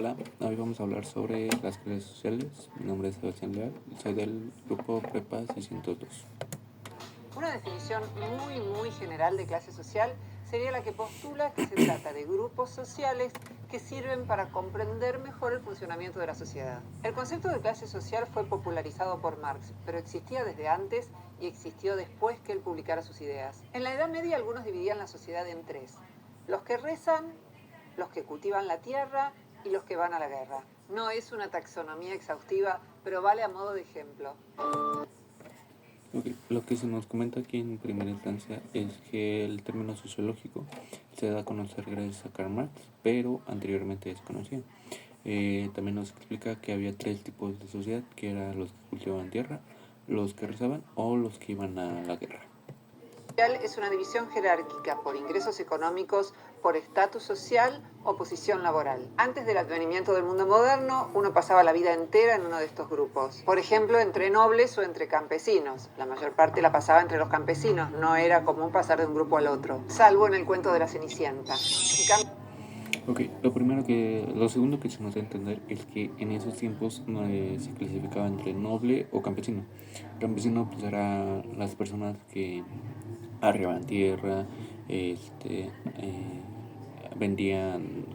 Hola, hoy vamos a hablar sobre las clases sociales. Mi nombre es Sebastián Leal, soy del grupo Prepa 602. Una definición muy general de clase social sería la que postula que se trata de grupos sociales que sirven para comprender mejor el funcionamiento de la sociedad. El concepto de clase social fue popularizado por Marx, pero existía desde antes y existió después que él publicara sus ideas. En la Edad Media algunos dividían la sociedad en tres: los que rezan, los que cultivan la tierra y los que van a la guerra. No es una taxonomía exhaustiva, pero vale a modo de ejemplo. Lo que se nos comenta aquí en primera instancia es que el término sociológico se da a conocer gracias a Karl Marx, pero anteriormente desconocía. También nos explica que había tres tipos de sociedad, que eran los que cultivaban tierra, los que rezaban o los que iban a la guerra. Es una división jerárquica por ingresos económicos, por estatus social o posición laboral. Antes del advenimiento del mundo moderno, uno pasaba la vida entera en uno de estos grupos. Por ejemplo, entre nobles o entre campesinos. La mayor parte la pasaba entre los campesinos, no era común pasar de un grupo al otro, salvo en el cuento de la Cenicienta. Lo segundo que se nos da a entender es que en esos tiempos se clasificaba entre noble o campesino. Campesino pues era las personas que arribaban tierra, vendían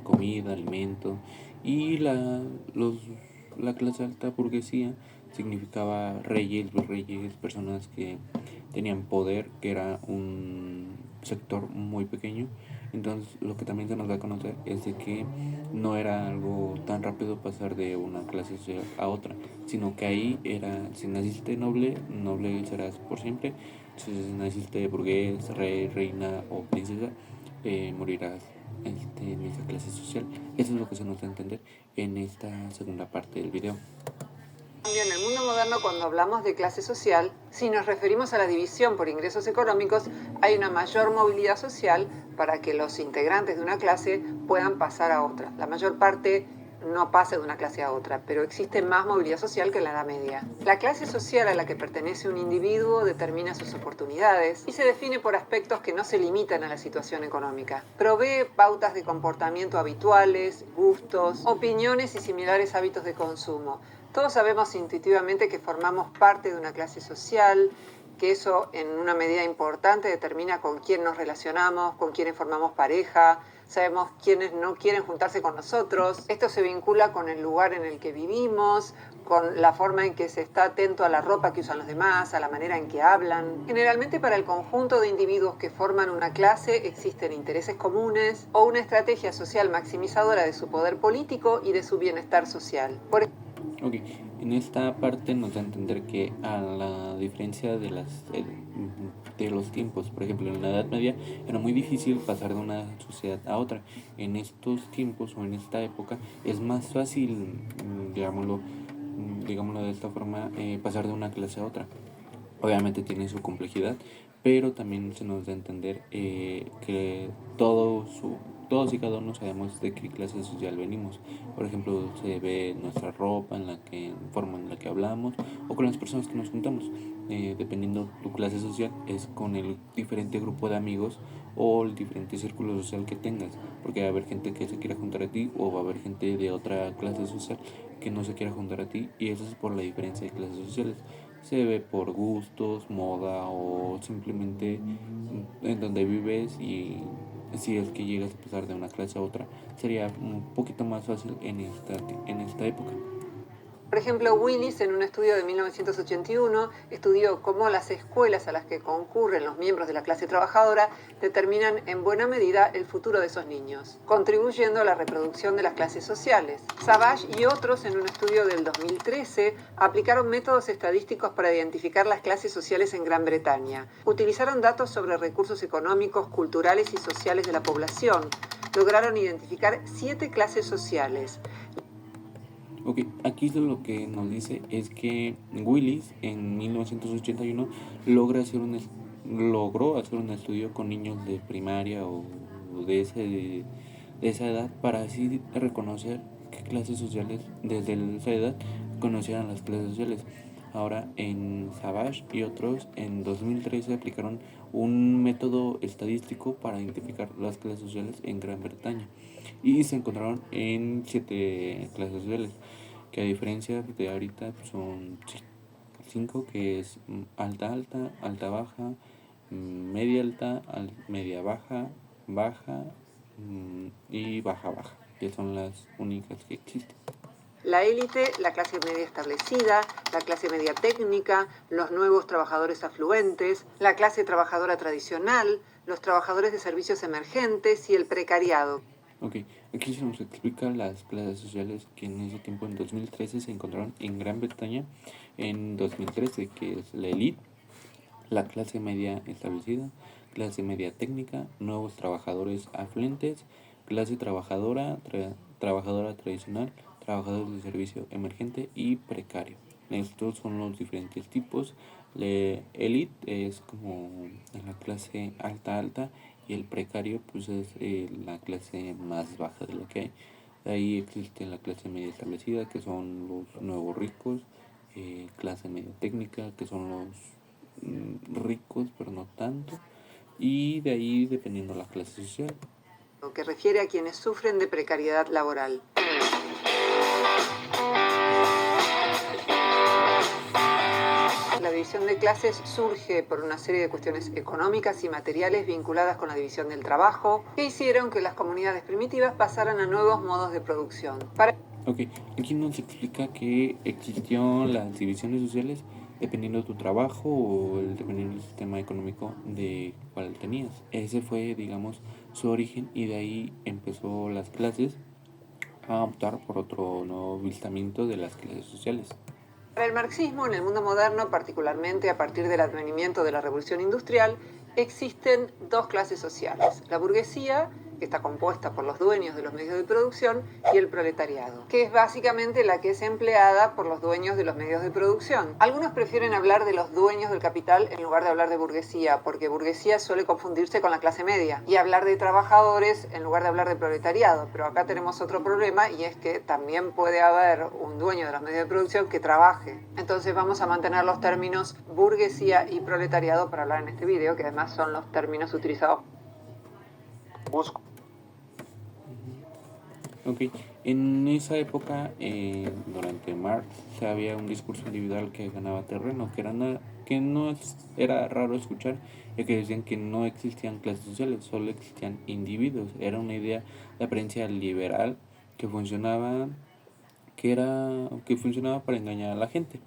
comida, alimento, y la clase alta burguesía significaba reyes, virreyes, personas que tenían poder, que era un sector muy pequeño. Entonces lo que también se nos da a conocer es de que no era algo tan rápido pasar de una clase social a otra, sino que ahí era, si naciste noble, noble serás por siempre. Si naciste burgués, rey, reina o princesa, morirás en esa clase social. Eso es lo que se nos da a entender en esta segunda parte del video. En el mundo moderno, cuando hablamos de clase social, si nos referimos a la división por ingresos económicos, hay una mayor movilidad social para que los integrantes de una clase puedan pasar a otra. La mayor parte no pasa de una clase a otra, pero existe más movilidad social que en la Edad Media. La clase social a la que pertenece un individuo determina sus oportunidades y se define por aspectos que no se limitan a la situación económica. Provee pautas de comportamiento habituales, gustos, opiniones y similares hábitos de consumo. Todos sabemos intuitivamente que formamos parte de una clase social, que eso en una medida importante determina con quién nos relacionamos, con quiénes formamos pareja, sabemos quiénes no quieren juntarse con nosotros. Esto se vincula con el lugar en el que vivimos, con la forma en que se está atento a la ropa que usan los demás, a la manera en que hablan. Generalmente para el conjunto de individuos que forman una clase existen intereses comunes o una estrategia social maximizadora de su poder político y de su bienestar social. Ok, en esta parte nos da a entender que a la diferencia de los tiempos, por ejemplo, en la Edad Media era muy difícil pasar de una sociedad a otra. En estos tiempos o en esta época es más fácil, digámoslo de esta forma, pasar de una clase a otra. Obviamente tiene su complejidad, pero también se nos da a entender que todos y cada uno sabemos de qué clase social venimos. Por ejemplo, se ve nuestra ropa, forma en la que hablamos o con las personas que nos juntamos. Dependiendo tu clase social, es con el diferente grupo de amigos o el diferente círculo social que tengas, porque va a haber gente que se quiera juntar a ti o va a haber gente de otra clase social que no se quiera juntar a ti, y eso es por la diferencia de clases sociales. Se ve por gustos, moda o simplemente en donde vives, y si es que llegas a pasar de una clase a otra sería un poquito más fácil en esta época. Por ejemplo, Willis, en un estudio de 1981, estudió cómo las escuelas a las que concurren los miembros de la clase trabajadora determinan en buena medida el futuro de esos niños, contribuyendo a la reproducción de las clases sociales. Savage y otros, en un estudio del 2013, aplicaron métodos estadísticos para identificar las clases sociales en Gran Bretaña. Utilizaron datos sobre recursos económicos, culturales y sociales de la población. Lograron identificar 7 clases sociales. Ok, aquí lo que nos dice es que Willis en 1981 logró hacer un estudio con niños de primaria o de esa edad, para así reconocer qué clases sociales desde esa edad conocieran las clases sociales. Ahora en Savage y otros en 2013 aplicaron un método estadístico para identificar las clases sociales en Gran Bretaña y se encontraron en 7 clases sociales, que a diferencia de ahorita pues, son 5, que es alta alta, alta baja, media alta, media baja, baja y baja baja, que son las únicas que existen. La élite, la clase media establecida, la clase media técnica, los nuevos trabajadores afluentes, la clase trabajadora tradicional, los trabajadores de servicios emergentes y el precariado. Ok, aquí se nos explica las clases sociales que en ese tiempo, en 2013, se encontraron en Gran Bretaña. En 2013, que es la élite, la clase media establecida, clase media técnica, nuevos trabajadores afluentes, clase trabajadora, trabajadora tradicional, trabajadores de servicio emergente y precario. Estos son los diferentes tipos. La elite es como la clase alta alta y el precario pues es la clase más baja de lo que hay. De ahí existe la clase media establecida, que son los nuevos ricos, clase media técnica, que son los ricos pero no tanto, y de ahí dependiendo la clase social. Lo que refiere a quienes sufren de precariedad laboral. La división de clases surge por una serie de cuestiones económicas y materiales vinculadas con la división del trabajo, que hicieron que las comunidades primitivas pasaran a nuevos modos de producción. Ok, aquí nos explica que existieron las divisiones sociales dependiendo de tu trabajo o dependiendo del sistema económico de cuál tenías. Ese fue, digamos, su origen, y de ahí empezó las clases a optar por otro nuevo avistamiento de las clases sociales. Para el marxismo, en el mundo moderno, particularmente a partir del advenimiento de la revolución industrial, existen dos clases sociales: la burguesía, que está compuesta por los dueños de los medios de producción, y el proletariado, que es básicamente la que es empleada por los dueños de los medios de producción. Algunos prefieren hablar de los dueños del capital en lugar de hablar de burguesía, porque burguesía suele confundirse con la clase media, y hablar de trabajadores en lugar de hablar de proletariado. Pero acá tenemos otro problema, y es que también puede haber un dueño de los medios de producción que trabaje. Entonces vamos a mantener los términos burguesía y proletariado para hablar en este video, que además son los términos utilizados. Ok, en esa época, durante Marx, había un discurso individual que ganaba terreno, que no era raro escuchar, ya que decían que no existían clases sociales, solo existían individuos. Era una idea de apariencia liberal que que funcionaba para engañar a la gente.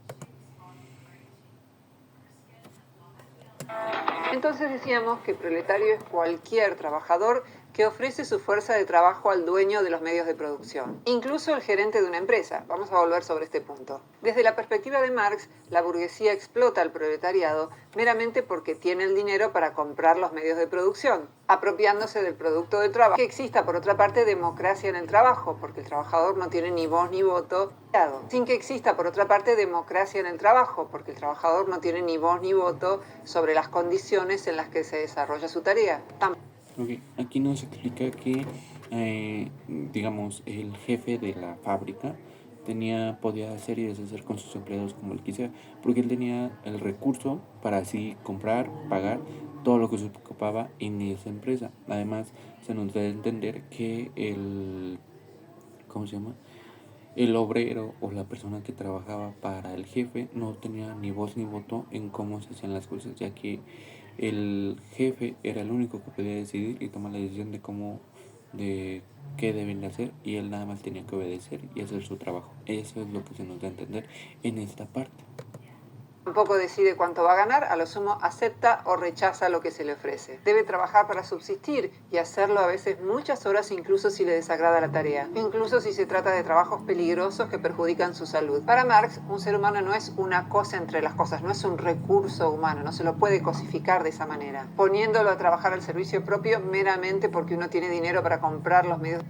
Entonces decíamos que proletario es cualquier trabajador que ofrece su fuerza de trabajo al dueño de los medios de producción, incluso el gerente de una empresa. Vamos a volver sobre este punto. Desde la perspectiva de Marx, la burguesía explota al proletariado meramente porque tiene el dinero para comprar los medios de producción, apropiándose del producto del trabajo. Que exista, por otra parte, democracia en el trabajo, porque el trabajador no tiene ni voz ni voto, sin que exista, por otra parte, democracia en el trabajo, porque el trabajador no tiene ni voz ni voto sobre las condiciones en las que se desarrolla su tarea. Okay. Aquí nos explica que, digamos, el jefe de la fábrica podía hacer y deshacer con sus empleados como él quisiera, porque él tenía el recurso para así comprar, pagar todo lo que se ocupaba en esa empresa. Además, se nos da a entender que ¿cómo se llama? El obrero o la persona que trabajaba para el jefe no tenía ni voz ni voto en cómo se hacían las cosas, ya que el jefe era el único que podía decidir y tomar la decisión de qué deben de hacer, y él nada más tenía que obedecer y hacer su trabajo. Eso es lo que se nos da a entender en esta parte. Tampoco decide cuánto va a ganar, a lo sumo acepta o rechaza lo que se le ofrece. Debe trabajar para subsistir y hacerlo a veces muchas horas, incluso si le desagrada la tarea, incluso si se trata de trabajos peligrosos que perjudican su salud. Para Marx, un ser humano no es una cosa entre las cosas, no es un recurso humano, no se lo puede cosificar de esa manera, poniéndolo a trabajar al servicio propio meramente porque uno tiene dinero para comprar los medios.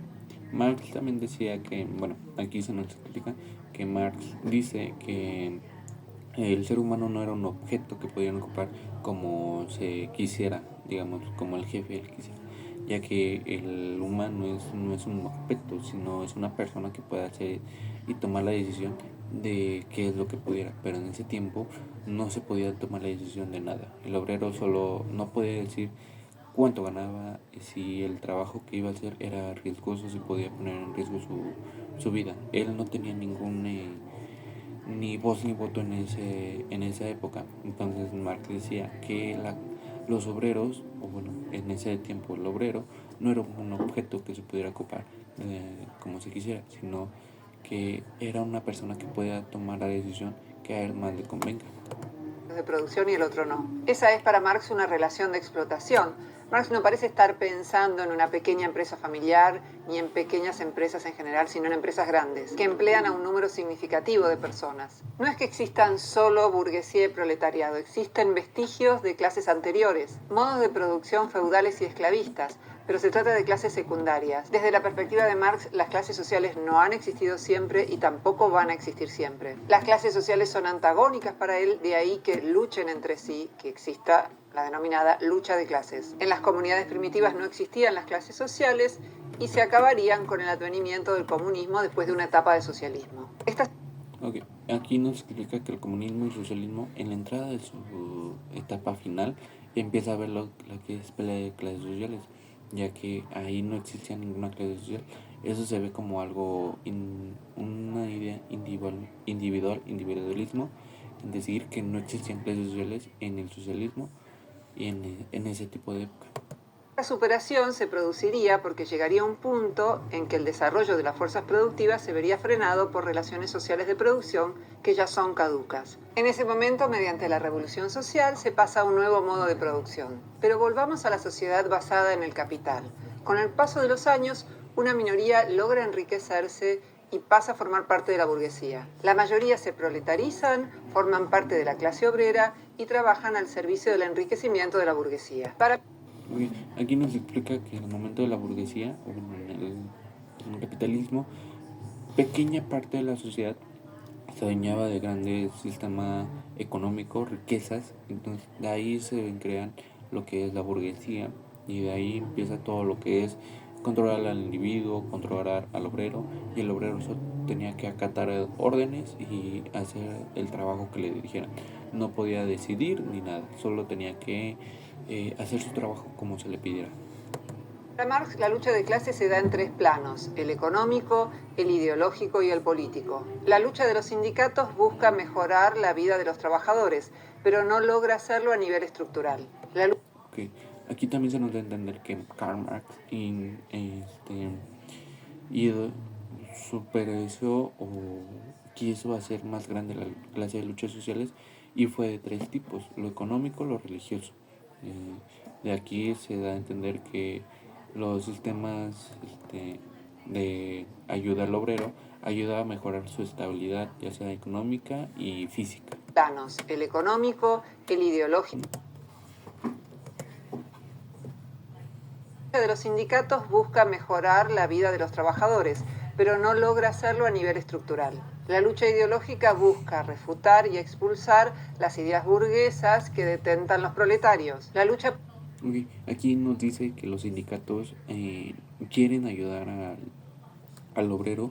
Marx también decía que, bueno, aquí se nos explica que Marx dice que el ser humano no era un objeto que podían ocupar como se quisiera, digamos, como el jefe él quisiera, ya que el humano no es un objeto, sino es una persona que puede hacer y tomar la decisión de qué es lo que pudiera, pero en ese tiempo no se podía tomar la decisión de nada. El obrero solo no podía decir cuánto ganaba, si el trabajo que iba a hacer era riesgoso, si podía poner en riesgo su vida. Él no tenía ningún ni voz ni voto en esa época. Entonces Marx decía que los obreros, o bueno, en ese tiempo el obrero no era un objeto que se pudiera ocupar como se quisiera, sino que era una persona que podía tomar la decisión que a él más le convenga. De producción y el otro no. Esa es para Marx una relación de explotación. Marx no parece estar pensando en una pequeña empresa familiar ni en pequeñas empresas en general, sino en empresas grandes, que emplean a un número significativo de personas. No es que existan solo burguesía y proletariado, existen vestigios de clases anteriores, modos de producción feudales y esclavistas, pero se trata de clases secundarias. Desde la perspectiva de Marx, las clases sociales no han existido siempre y tampoco van a existir siempre. Las clases sociales son antagónicas para él, de ahí que luchen entre sí, que exista la denominada lucha de clases. En las comunidades primitivas no existían las clases sociales y se acabarían con el advenimiento del comunismo después de una etapa de socialismo. Okay. Aquí nos explica que el comunismo y el socialismo, en la entrada de su etapa final, empieza a ver lo que es pelea de clases sociales, ya que ahí no existía ninguna clase social. Eso se ve como algo, una idea individualismo, en decir que no existían clases sociales en el socialismo y en ese tipo de época. La superación se produciría porque llegaría un punto en que el desarrollo de las fuerzas productivas se vería frenado por relaciones sociales de producción que ya son caducas. En ese momento, mediante la revolución social, se pasa a un nuevo modo de producción. Pero volvamos a la sociedad basada en el capital. Con el paso de los años, una minoría logra enriquecerse y pasa a formar parte de la burguesía. La mayoría se proletarizan, forman parte de la clase obrera y trabajan al servicio del enriquecimiento de la burguesía. Aquí nos explica que en el momento de la burguesía, o en el capitalismo, pequeña parte de la sociedad se adueñaba de grandes sistemas económicos, riquezas. Entonces de ahí se crean lo que es la burguesía, y de ahí empieza todo lo que es controlar al individuo, controlar al obrero, y el obrero solo tenía que acatar órdenes y hacer el trabajo que le dirigieran. No podía decidir ni nada, solo tenía que hacer su trabajo como se le pidiera. Para Marx, la lucha de clases se da en tres planos: el económico, el ideológico y el político. La lucha de los sindicatos busca mejorar la vida de los trabajadores, pero no logra hacerlo a nivel estructural. Okay. Aquí también se nos da a entender que Karl Marx supervisó o quiso hacer más grande la clase de luchas sociales, y fue de tres tipos: lo económico, lo religioso. De aquí se da a entender que los sistemas de ayuda al obrero ayuda a mejorar su estabilidad, ya sea económica y física. Planos: el económico, el ideológico. De los sindicatos busca mejorar la vida de los trabajadores, pero no logra hacerlo a nivel estructural. La lucha ideológica busca refutar y expulsar las ideas burguesas que detentan los proletarios. La lucha... Okay. Aquí nos dice que los sindicatos quieren ayudar al obrero,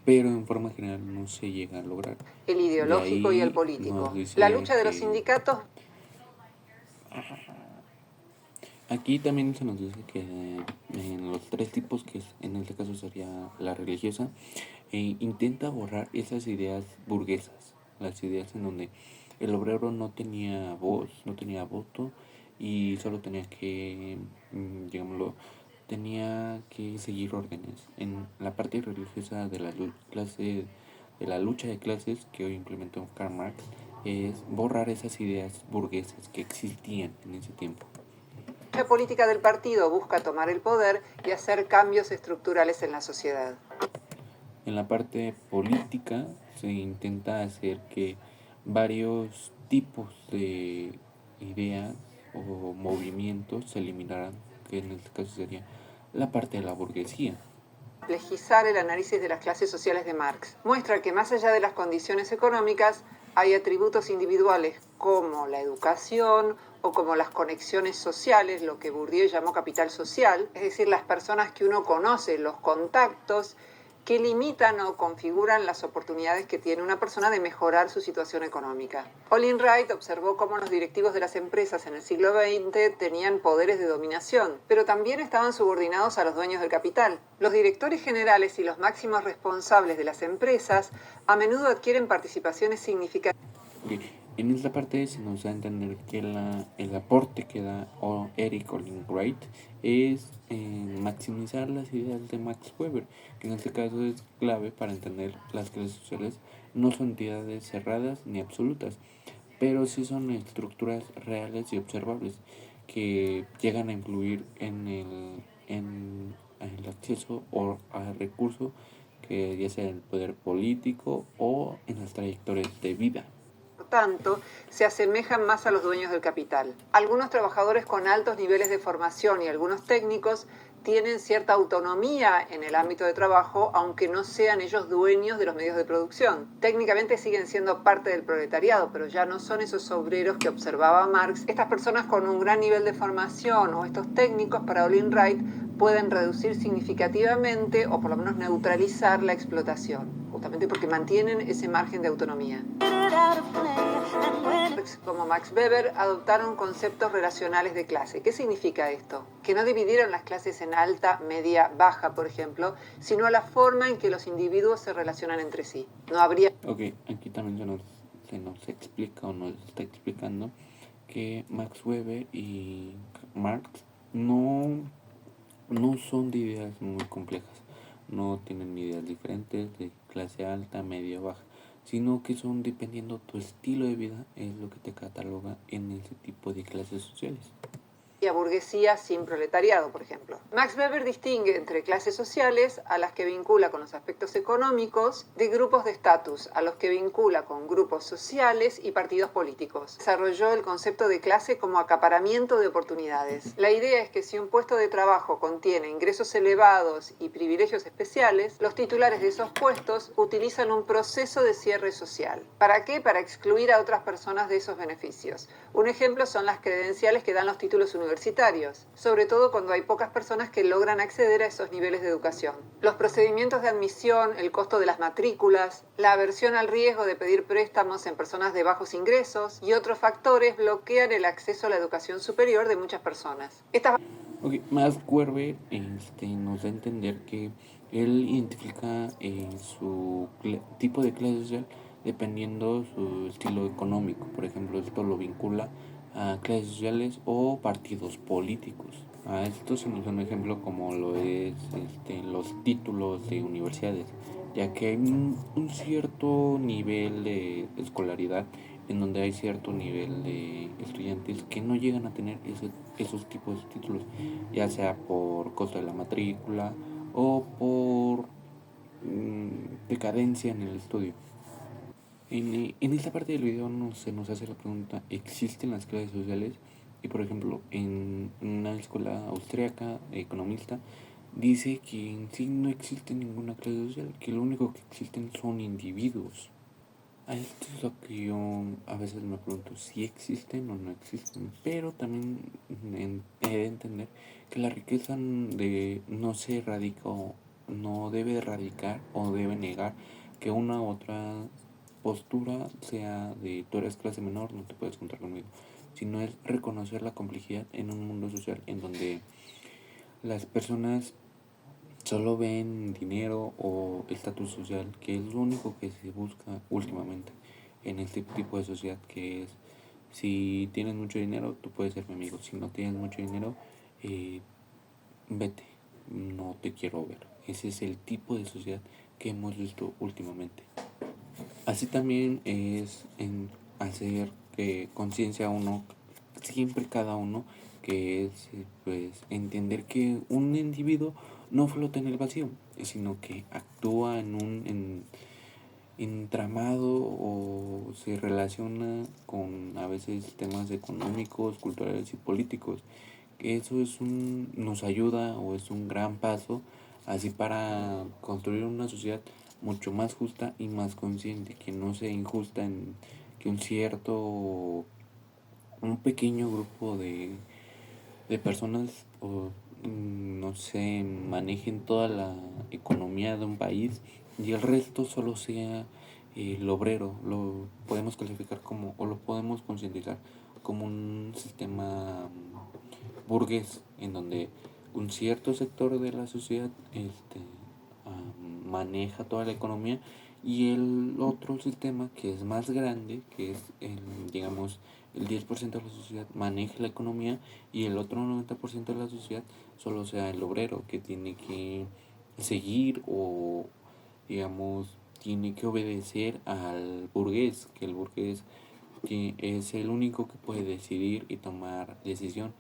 pero en forma general no se llega a lograr. El ideológico y el político. La lucha de los sindicatos... Aquí también se nos dice que en los tres tipos, que en este caso sería la religiosa, intenta borrar esas ideas burguesas, las ideas en donde el obrero no tenía voz, no tenía voto, y solo tenía que, digámoslo, tenía que seguir órdenes. En la parte religiosa de la lucha de clases que hoy implementó Karl Marx, es borrar esas ideas burguesas que existían en ese tiempo. La política del partido busca tomar el poder y hacer cambios estructurales en la sociedad. En la parte política se intenta hacer que varios tipos de ideas o movimientos se eliminaran, que en este caso sería la parte de la burguesía. Complejizar el análisis de las clases sociales de Marx muestra que más allá de las condiciones económicas hay atributos individuales como la educación o como las conexiones sociales, lo que Bourdieu llamó capital social, es decir, las personas que uno conoce, los contactos que limitan o configuran las oportunidades que tiene una persona de mejorar su situación económica. Olin Wright observó cómo los directivos de las empresas en el siglo XX tenían poderes de dominación, pero también estaban subordinados a los dueños del capital. Los directores generales y los máximos responsables de las empresas a menudo adquieren participaciones significativas. En esta parte se nos da a entender que el aporte que da Eric Olin Wright es maximizar las ideas de Max Weber, que en este caso es clave para entender las clases sociales no son entidades cerradas ni absolutas, pero sí son estructuras reales y observables que llegan a influir en el acceso o al recurso que ya sea en el poder político o en las trayectorias de vida. Por tanto, se asemejan más a los dueños del capital. Algunos trabajadores con altos niveles de formación y algunos técnicos tienen cierta autonomía en el ámbito de trabajo, aunque no sean ellos dueños de los medios de producción. Técnicamente siguen siendo parte del proletariado, pero ya no son esos obreros que observaba Marx. Estas personas con un gran nivel de formación o estos técnicos, para Olin Wright, pueden reducir significativamente o por lo menos neutralizar la explotación, justamente porque mantienen ese margen de autonomía. Como Max Weber adoptaron conceptos relacionales de clase. ¿Qué significa esto? Que no dividieron las clases en alta, media, baja, por ejemplo, sino la forma en que los individuos se relacionan entre sí. No habría... Ok, aquí también se nos explica o nos está explicando que Max Weber y Marx no son de ideas muy complejas, no tienen ideas diferentes de clase alta, media, baja, sino que son dependiendo tu estilo de vida, es lo que te cataloga en ese tipo de clases sociales. Y a burguesía sin proletariado, por ejemplo. Max Weber distingue entre clases sociales, a las que vincula con los aspectos económicos, de grupos de estatus, a los que vincula con grupos sociales y partidos políticos. Desarrolló el concepto de clase como acaparamiento de oportunidades. La idea es que si un puesto de trabajo contiene ingresos elevados y privilegios especiales, los titulares de esos puestos utilizan un proceso de cierre social. ¿Para qué? Para excluir a otras personas de esos beneficios. Un ejemplo son las credenciales que dan los títulos universitarios, sobre todo cuando hay pocas personas que logran acceder a esos niveles de educación. Los procedimientos de admisión, el costo de las matrículas, la aversión al riesgo de pedir préstamos en personas de bajos ingresos y otros factores bloquean el acceso a la educación superior de muchas personas. Okay, Max Weber nos da a entender que él identifica su tipo de clase social dependiendo su estilo económico. Por ejemplo, esto lo vincula a clases sociales o partidos políticos. A esto se nos da un ejemplo como lo es los títulos de universidades, ya que hay un cierto nivel de escolaridad en donde hay cierto nivel de estudiantes que no llegan a tener esos tipos de títulos, ya sea por costo de la matrícula o por decadencia en el estudio. En esta parte del video se nos hace la pregunta, ¿existen las clases sociales? Y por ejemplo, en una escuela austriaca, economista, dice que en sí no existe ninguna clase social, que lo único que existen son individuos. A esto es lo que yo a veces me pregunto, si existen o no existen, pero también he de entender que la riqueza no se radica o no debe erradicar o debe negar que una u otra postura sea de tú eres clase menor, no te puedes juntar conmigo, sino es reconocer la complejidad en un mundo social en donde las personas solo ven dinero o estatus social, que es lo único que se busca últimamente en este tipo de sociedad, que es si tienes mucho dinero, tú puedes ser mi amigo, si no tienes mucho dinero, vete, no te quiero ver. Ese es el tipo de sociedad que hemos visto últimamente. Así también es en hacer que conciencia uno, siempre cada uno, que es pues entender que un individuo no flota en el vacío, sino que actúa en un entramado o se relaciona con a veces temas económicos, culturales y políticos. Eso nos ayuda o es un gran paso así para construir una sociedad mucho más justa y más consciente, que no sea injusta en que un cierto un pequeño grupo de personas o no sé, manejen toda la economía de un país y el resto solo sea el obrero. Lo podemos clasificar como, o lo podemos concientizar como un sistema burgués en donde un cierto sector de la sociedad maneja toda la economía y el otro sistema que es más grande, que es digamos el 10% de la sociedad maneja la economía y el otro 90% de la sociedad solo sea el obrero que tiene que seguir o digamos tiene que obedecer al burgués, que el burgués que es el único que puede decidir y tomar decisión.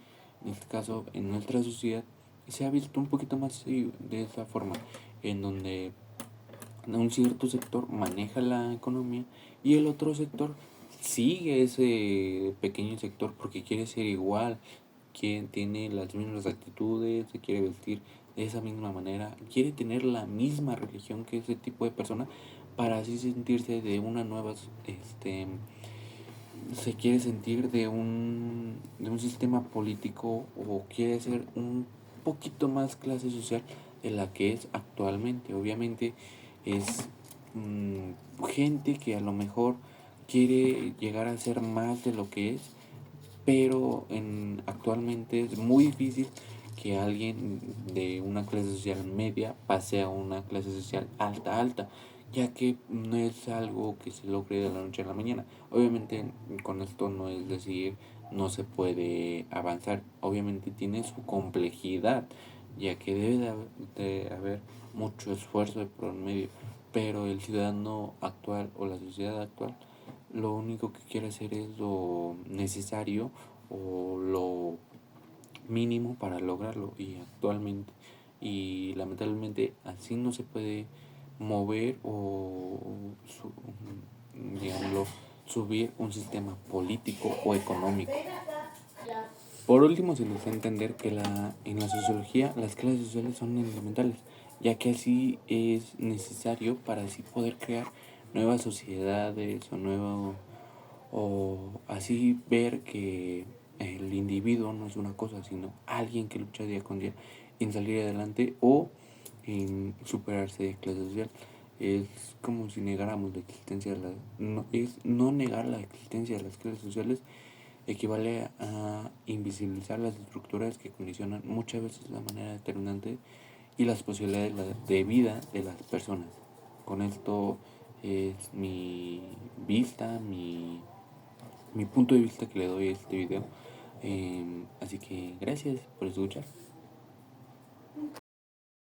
En este caso, en nuestra sociedad se ha visto un poquito más de esa forma, en donde un cierto sector maneja la economía y el otro sector sigue ese pequeño sector porque quiere ser igual, quien tiene las mismas actitudes, se quiere vestir de esa misma manera, quiere tener la misma religión que ese tipo de persona para así sentirse de una nueva se quiere sentir de un sistema político o quiere ser un poquito más clase social de la que es actualmente. Obviamente es gente que a lo mejor quiere llegar a ser más de lo que es, pero actualmente es muy difícil que alguien de una clase social media pase a una clase social alta, ya que no es algo que se logre de la noche a la mañana. Obviamente con esto no es decir no se puede avanzar, obviamente tiene su complejidad, ya que debe de haber mucho esfuerzo de por medio, pero el ciudadano actual o la sociedad actual lo único que quiere hacer es lo necesario o lo mínimo para lograrlo y lamentablemente así no se puede mover o digámoslo, subir un sistema político o económico. Por último, se nos da a entender que en la sociología las clases sociales son elementales, ya que así es necesario para así poder crear nuevas sociedades o así ver que el individuo no es una cosa, sino alguien que lucha día con día en salir adelante o en superarse de clase social. Es como si negáramos la existencia de no negar la existencia de las clases sociales equivale a invisibilizar las estructuras que condicionan muchas veces la manera determinante y las posibilidades de vida de las personas. Con esto es mi punto de vista que le doy a este video. Así que gracias por escuchar.